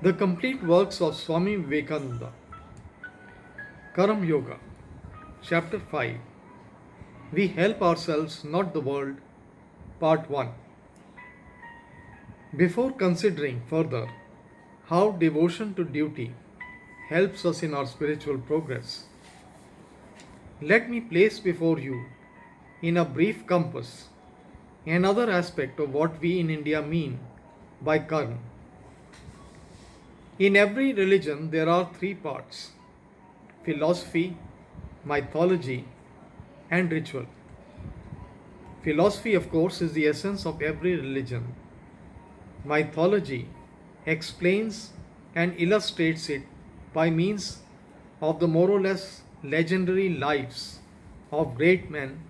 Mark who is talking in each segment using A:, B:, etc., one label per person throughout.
A: The complete works of Swami Vivekananda. Karam Yoga. Chapter 5. We help ourselves, not the world. Part 1. Before considering further how devotion to duty helps us in our spiritual progress, let me place before you, in a brief compass, another aspect of what we in India mean by karma. In every religion, there are three parts: philosophy, mythology, and ritual. Philosophy, of course, is the essence of every religion. Mythology explains and illustrates it by means of the more or less legendary lives of great men,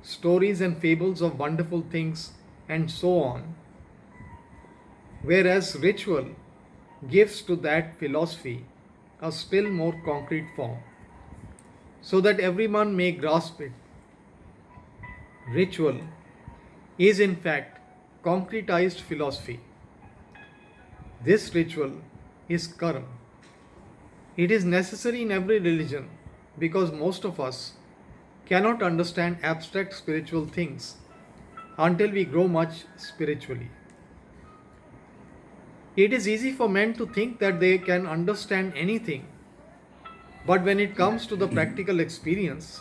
A: stories and fables of wonderful things, and so on. Whereas ritual gives to that philosophy a still more concrete form, so that everyone may grasp it. Ritual is in fact concretized philosophy. This ritual is karma. It is necessary in every religion because most of us cannot understand abstract spiritual things until we grow much spiritually. It is easy for men to think that they can understand anything, but when it comes to the practical experience,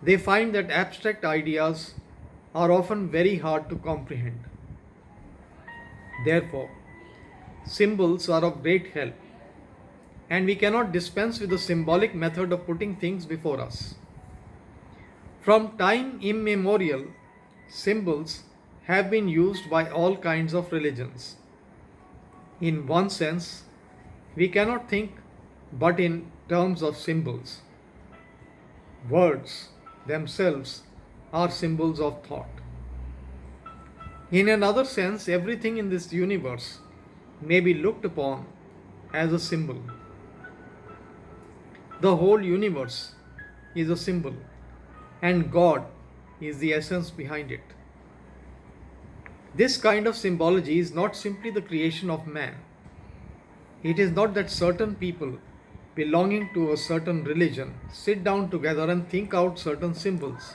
A: they find that abstract ideas are often very hard to comprehend. Therefore, symbols are of great help, and we cannot dispense with the symbolic method of putting things before us. From time immemorial, symbols have been used by all kinds of religions. In one sense, we cannot think but in terms of symbols. Words themselves are symbols of thought. In another sense, everything in this universe may be looked upon as a symbol. The whole universe is a symbol, and God is the essence behind it. This kind of symbology is not simply the creation of man. It is not that certain people belonging to a certain religion sit down together and think out certain symbols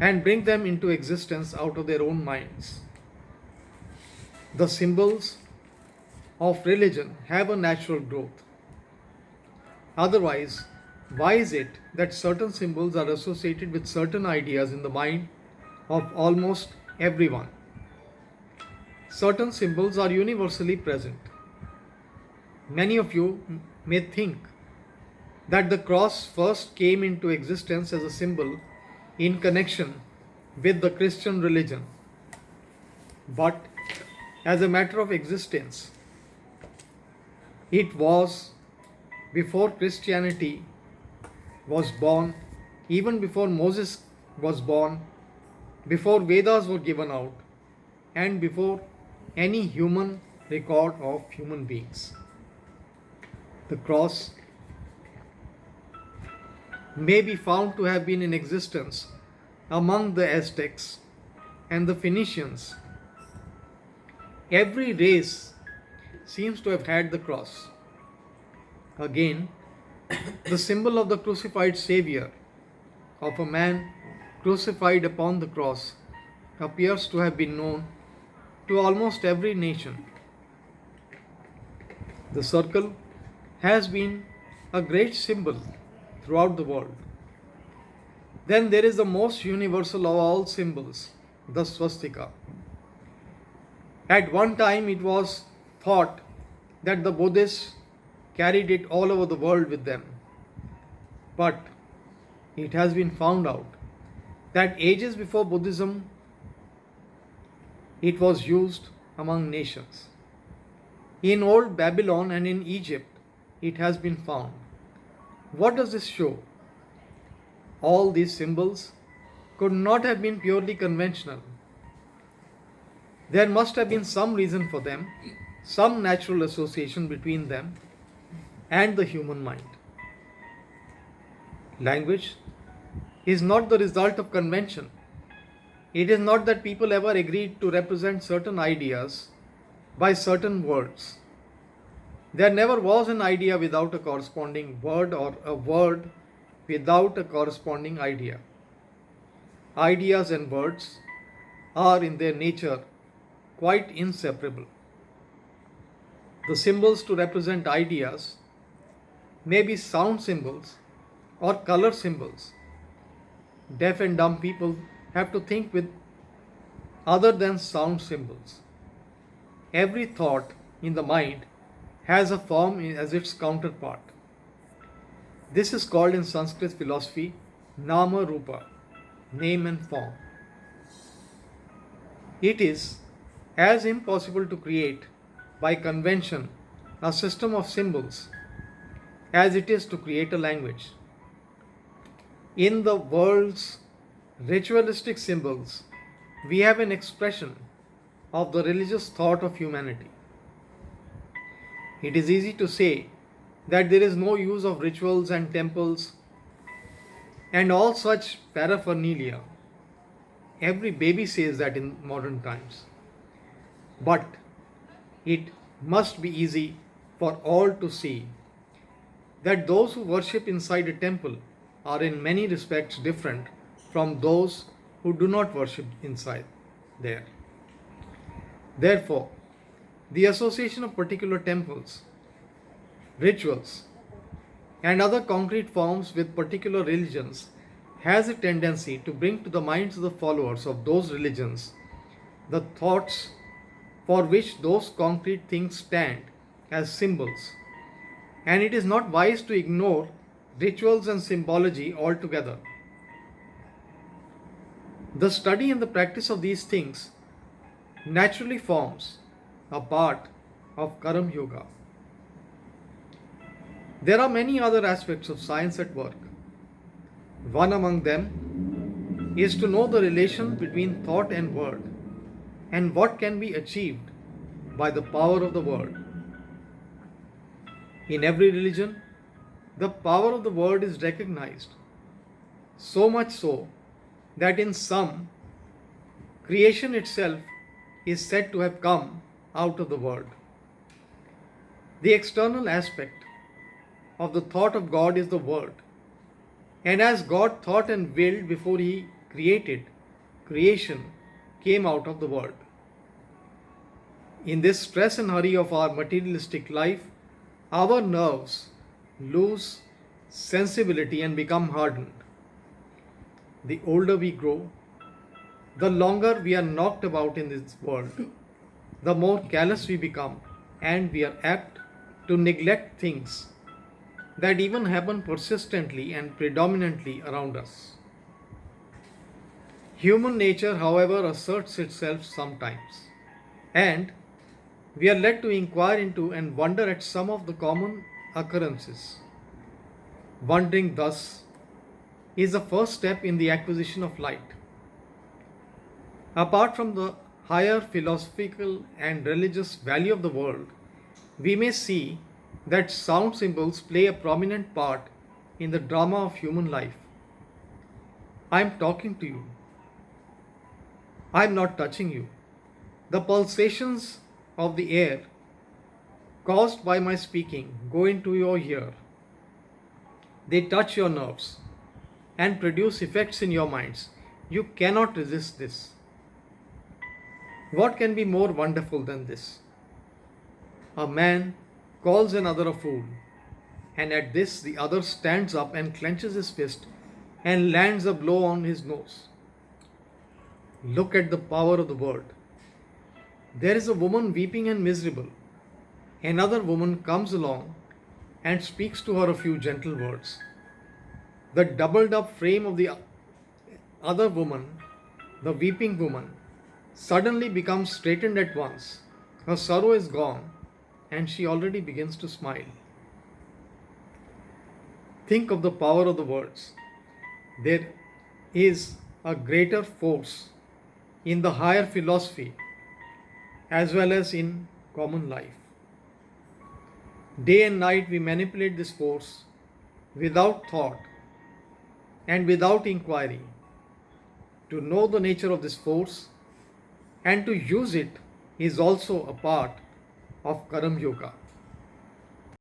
A: and bring them into existence out of their own minds. The symbols of religion have a natural growth. Otherwise, why is it that certain symbols are associated with certain ideas in the mind of almost everyone? Certain symbols are universally present. Many of you may think that the cross first came into existence as a symbol in connection with the Christian religion. But as a matter of existence, it was before Christianity was born, even before Moses was born, before Vedas were given out, and before any human record of human beings. The cross may be found to have been in existence among the Aztecs and the Phoenicians. Every race seems to have had the cross. Again, the symbol of the crucified Savior, of a man crucified upon the cross, appears to have been known to almost every nation. The circle has been a great symbol throughout the world. Then there is the most universal of all symbols, the swastika. At one time, it was thought that the Buddhists carried it all over the world with them. But it has been found out that ages before Buddhism, it was used among nations. In old Babylon and in Egypt, it has been found. What does this show? All these symbols could not have been purely conventional. There must have been some reason for them, some natural association between them and the human mind. Language is not the result of convention. It is not that people ever agreed to represent certain ideas by certain words. There never was an idea without a corresponding word or a word without a corresponding idea. Ideas and words are in their nature quite inseparable. The symbols to represent ideas may be sound symbols or color symbols. Deaf and dumb people have to think with other than sound symbols. Every thought in the mind has a form as its counterpart. This is called in Sanskrit philosophy Nama Rupa, name and form. It is as impossible to create by convention a system of symbols as it is to create a language. In the world's ritualistic symbols, we have an expression of the religious thought of humanity. It is easy to say that there is no use of rituals and temples and all such paraphernalia. Every baby says that in modern times. But it must be easy for all to see that those who worship inside a temple are in many respects different from those who do not worship inside there. Therefore, the association of particular temples, rituals, and other concrete forms with particular religions has a tendency to bring to the minds of the followers of those religions the thoughts for which those concrete things stand as symbols, and it is not wise to ignore rituals and symbology altogether. The study and the practice of these things naturally forms a part of Karam Yoga. There are many other aspects of science at work. One among them is to know the relation between thought and word and what can be achieved by the power of the word. In every religion, the power of the word is recognized, so much so that in some, creation itself is said to have come out of the word. The external aspect of the thought of God is the word. And as God thought and willed before he created, creation came out of the word. In this stress and hurry of our materialistic life, our nerves lose sensibility and become hardened. The older we grow, the longer we are knocked about in this world, the more callous we become, and we are apt to neglect things that even happen persistently and predominantly around us. Human nature, however, asserts itself sometimes, and we are led to inquire into and wonder at some of the common occurrences. Wondering thus is the first step in the acquisition of light. Apart from the higher philosophical and religious value of the world, we may see that sound symbols play a prominent part in the drama of human life. I am talking to you. I am not touching you. The pulsations of the air caused by my speaking go into your ear. They touch your nerves and produce effects in your minds. You cannot resist this. What can be more wonderful than this? A man calls another a fool, and at this the other stands up and clenches his fist and lands a blow on his nose. Look at the power of the word. There is a woman weeping and miserable. Another woman comes along and speaks to her a few gentle words. The doubled up frame of the other woman, the weeping woman, suddenly becomes straightened at once. Her sorrow is gone and she already begins to smile. Think of the power of the words. There is a greater force in the higher philosophy as well as in common life. Day and night we manipulate this force without thought and without inquiry. To know the nature of this force and to use it is also a part of Karam Yoga.